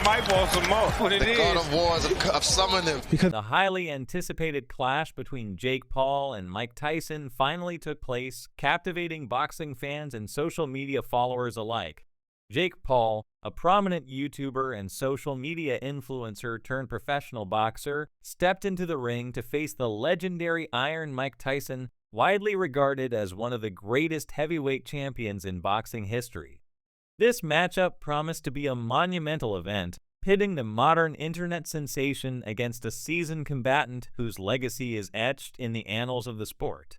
Mike wants some more. What it The is. God of Wars of summoning. Because the highly anticipated clash between Jake Paul and Mike Tyson finally took place, captivating boxing fans and social media followers alike. Jake Paul, a prominent YouTuber and social media influencer turned professional boxer, stepped into the ring to face the legendary Iron Mike Tyson, widely regarded as one of the greatest heavyweight champions in boxing history. This matchup promised to be a monumental event, pitting the modern internet sensation against a seasoned combatant whose legacy is etched in the annals of the sport.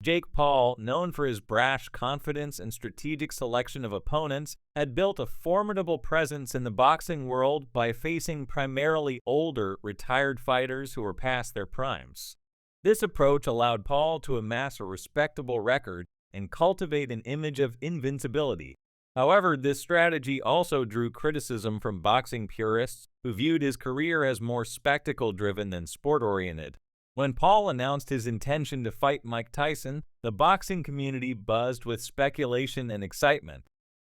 Jake Paul, known for his brash confidence and strategic selection of opponents, had built a formidable presence in the boxing world by facing primarily older, retired fighters who were past their primes. This approach allowed Paul to amass a respectable record and cultivate an image of invincibility. However, this strategy also drew criticism from boxing purists who viewed his career as more spectacle-driven than sport-oriented. When Paul announced his intention to fight Mike Tyson, the boxing community buzzed with speculation and excitement.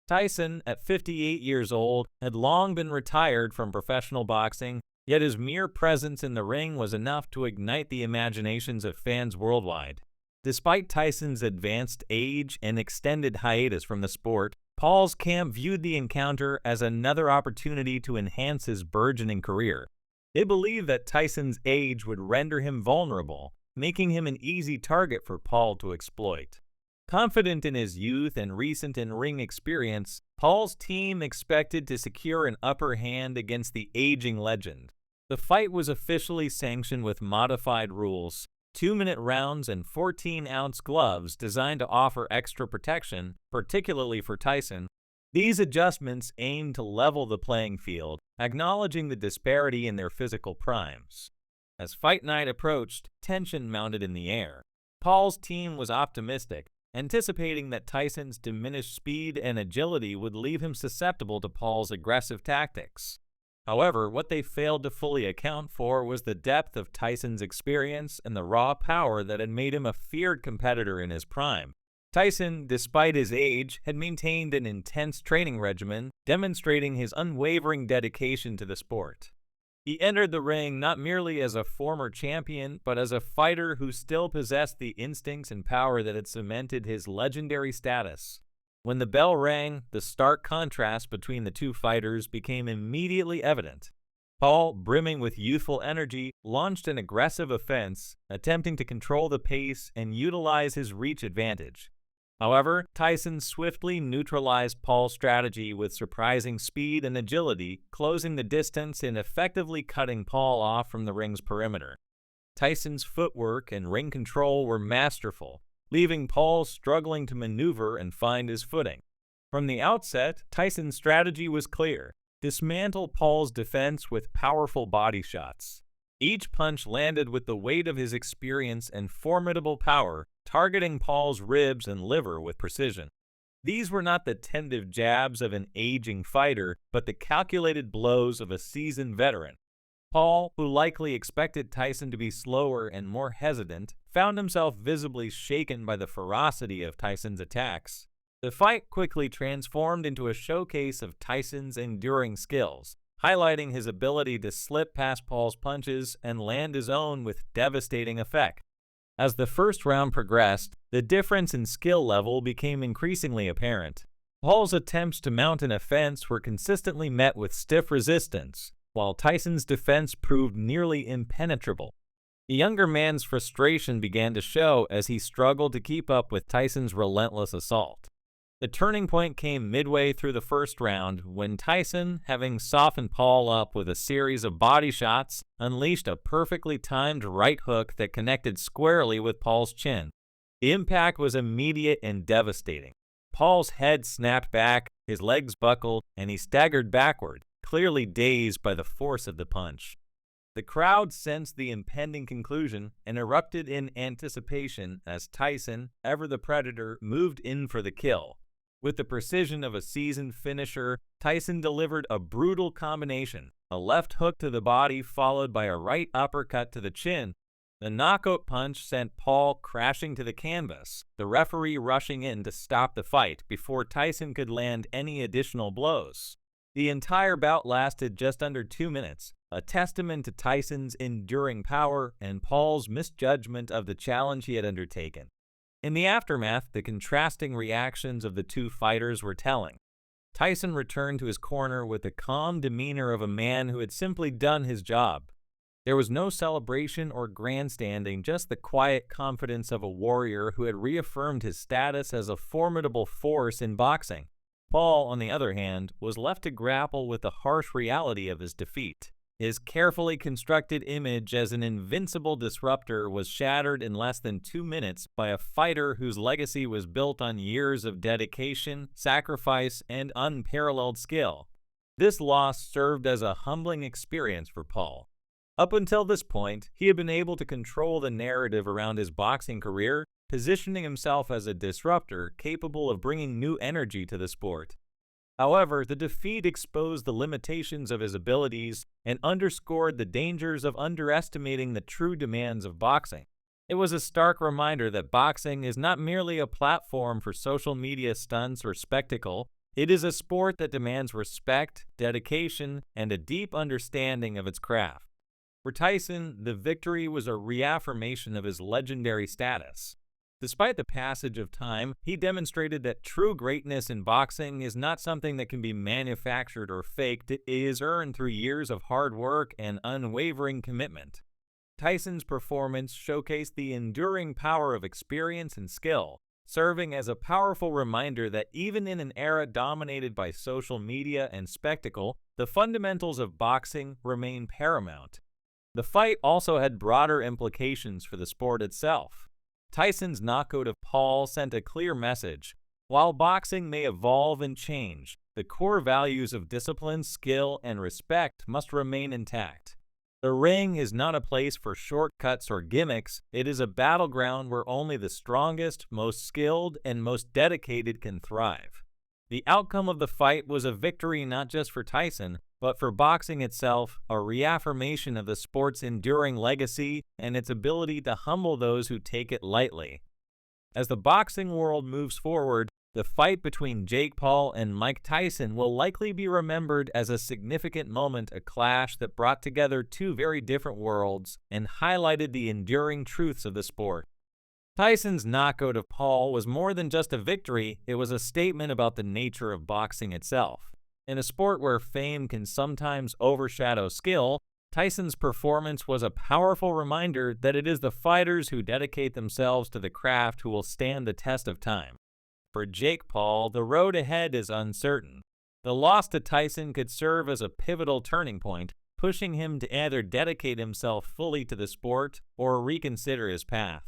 Tyson, at 58 years old, had long been retired from professional boxing, yet his mere presence in the ring was enough to ignite the imaginations of fans worldwide. Despite Tyson's advanced age and extended hiatus from the sport, Paul's camp viewed the encounter as another opportunity to enhance his burgeoning career. They believed that Tyson's age would render him vulnerable, making him an easy target for Paul to exploit. Confident in his youth and recent in-ring experience, Paul's team expected to secure an upper hand against the aging legend. The fight was officially sanctioned with modified rules, 2-minute rounds and 14-ounce gloves designed to offer extra protection, particularly for Tyson. These adjustments aimed to level the playing field, acknowledging the disparity in their physical primes. As fight night approached, tension mounted in the air. Paul's team was optimistic, anticipating that Tyson's diminished speed and agility would leave him susceptible to Paul's aggressive tactics. However, what they failed to fully account for was the depth of Tyson's experience and the raw power that had made him a feared competitor in his prime. Tyson, despite his age, had maintained an intense training regimen, demonstrating his unwavering dedication to the sport. He entered the ring not merely as a former champion, but as a fighter who still possessed the instincts and power that had cemented his legendary status. When the bell rang, the stark contrast between the two fighters became immediately evident. Paul, brimming with youthful energy, launched an aggressive offense, attempting to control the pace and utilize his reach advantage. However, Tyson swiftly neutralized Paul's strategy with surprising speed and agility, closing the distance and effectively cutting Paul off from the ring's perimeter. Tyson's footwork and ring control were masterful, leaving Paul struggling to maneuver and find his footing. From the outset, Tyson's strategy was clear: dismantle Paul's defense with powerful body shots. Each punch landed with the weight of his experience and formidable power, targeting Paul's ribs and liver with precision. These were not the tentative jabs of an aging fighter, but the calculated blows of a seasoned veteran. Paul, who likely expected Tyson to be slower and more hesitant, found himself visibly shaken by the ferocity of Tyson's attacks. The fight quickly transformed into a showcase of Tyson's enduring skills, highlighting his ability to slip past Paul's punches and land his own with devastating effect. As the first round progressed, the difference in skill level became increasingly apparent. Paul's attempts to mount an offense were consistently met with stiff resistance, while Tyson's defense proved nearly impenetrable. The younger man's frustration began to show as he struggled to keep up with Tyson's relentless assault. The turning point came midway through the first round when Tyson, having softened Paul up with a series of body shots, unleashed a perfectly timed right hook that connected squarely with Paul's chin. The impact was immediate and devastating. Paul's head snapped back, his legs buckled, and he staggered backward, clearly dazed by the force of the punch. The crowd sensed the impending conclusion and erupted in anticipation as Tyson, ever the predator, moved in for the kill. With the precision of a seasoned finisher, Tyson delivered a brutal combination, a left hook to the body followed by a right uppercut to the chin. The knockout punch sent Paul crashing to the canvas, the referee rushing in to stop the fight before Tyson could land any additional blows. The entire bout lasted just under 2 minutes, a testament to Tyson's enduring power and Paul's misjudgment of the challenge he had undertaken. In the aftermath, the contrasting reactions of the two fighters were telling. Tyson returned to his corner with the calm demeanor of a man who had simply done his job. There was no celebration or grandstanding, just the quiet confidence of a warrior who had reaffirmed his status as a formidable force in boxing. Paul, on the other hand, was left to grapple with the harsh reality of his defeat. His carefully constructed image as an invincible disruptor was shattered in less than 2 minutes by a fighter whose legacy was built on years of dedication, sacrifice, and unparalleled skill. This loss served as a humbling experience for Paul. Up until this point, he had been able to control the narrative around his boxing career, positioning himself as a disruptor capable of bringing new energy to the sport. However, the defeat exposed the limitations of his abilities and underscored the dangers of underestimating the true demands of boxing. It was a stark reminder that boxing is not merely a platform for social media stunts or spectacle. It is a sport that demands respect, dedication, and a deep understanding of its craft. For Tyson, the victory was a reaffirmation of his legendary status. Despite the passage of time, he demonstrated that true greatness in boxing is not something that can be manufactured or faked. It is earned through years of hard work and unwavering commitment. Tyson's performance showcased the enduring power of experience and skill, serving as a powerful reminder that even in an era dominated by social media and spectacle, the fundamentals of boxing remain paramount. The fight also had broader implications for the sport itself. Tyson's knockout of Paul sent a clear message. While boxing may evolve and change, the core values of discipline, skill, and respect must remain intact. The ring is not a place for shortcuts or gimmicks. It is a battleground where only the strongest, most skilled, and most dedicated can thrive. The outcome of the fight was a victory not just for Tyson, but for boxing itself, a reaffirmation of the sport's enduring legacy and its ability to humble those who take it lightly. As the boxing world moves forward, the fight between Jake Paul and Mike Tyson will likely be remembered as a significant moment, a clash that brought together two very different worlds and highlighted the enduring truths of the sport. Tyson's knockout of Paul was more than just a victory, it was a statement about the nature of boxing itself. In a sport where fame can sometimes overshadow skill, Tyson's performance was a powerful reminder that it is the fighters who dedicate themselves to the craft who will stand the test of time. For Jake Paul, the road ahead is uncertain. The loss to Tyson could serve as a pivotal turning point, pushing him to either dedicate himself fully to the sport or reconsider his path.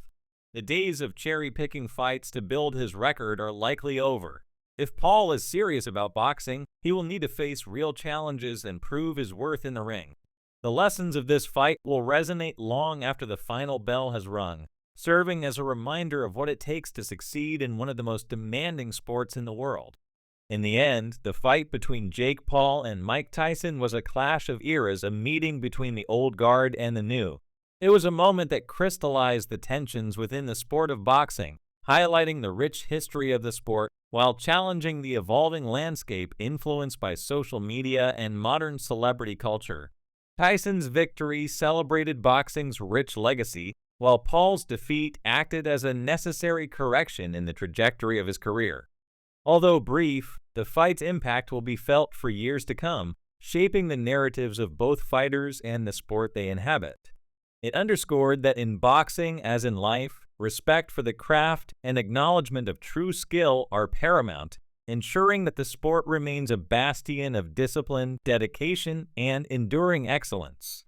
The days of cherry-picking fights to build his record are likely over. If Paul is serious about boxing, he will need to face real challenges and prove his worth in the ring. The lessons of this fight will resonate long after the final bell has rung, serving as a reminder of what it takes to succeed in one of the most demanding sports in the world. In the end, the fight between Jake Paul and Mike Tyson was a clash of eras, a meeting between the old guard and the new. It was a moment that crystallized the tensions within the sport of boxing, highlighting the rich history of the sport while challenging the evolving landscape influenced by social media and modern celebrity culture. Tyson's victory celebrated boxing's rich legacy, while Paul's defeat acted as a necessary correction in the trajectory of his career. Although brief, the fight's impact will be felt for years to come, shaping the narratives of both fighters and the sport they inhabit. It underscored that in boxing, as in life, respect for the craft and acknowledgement of true skill are paramount, ensuring that the sport remains a bastion of discipline, dedication, and enduring excellence.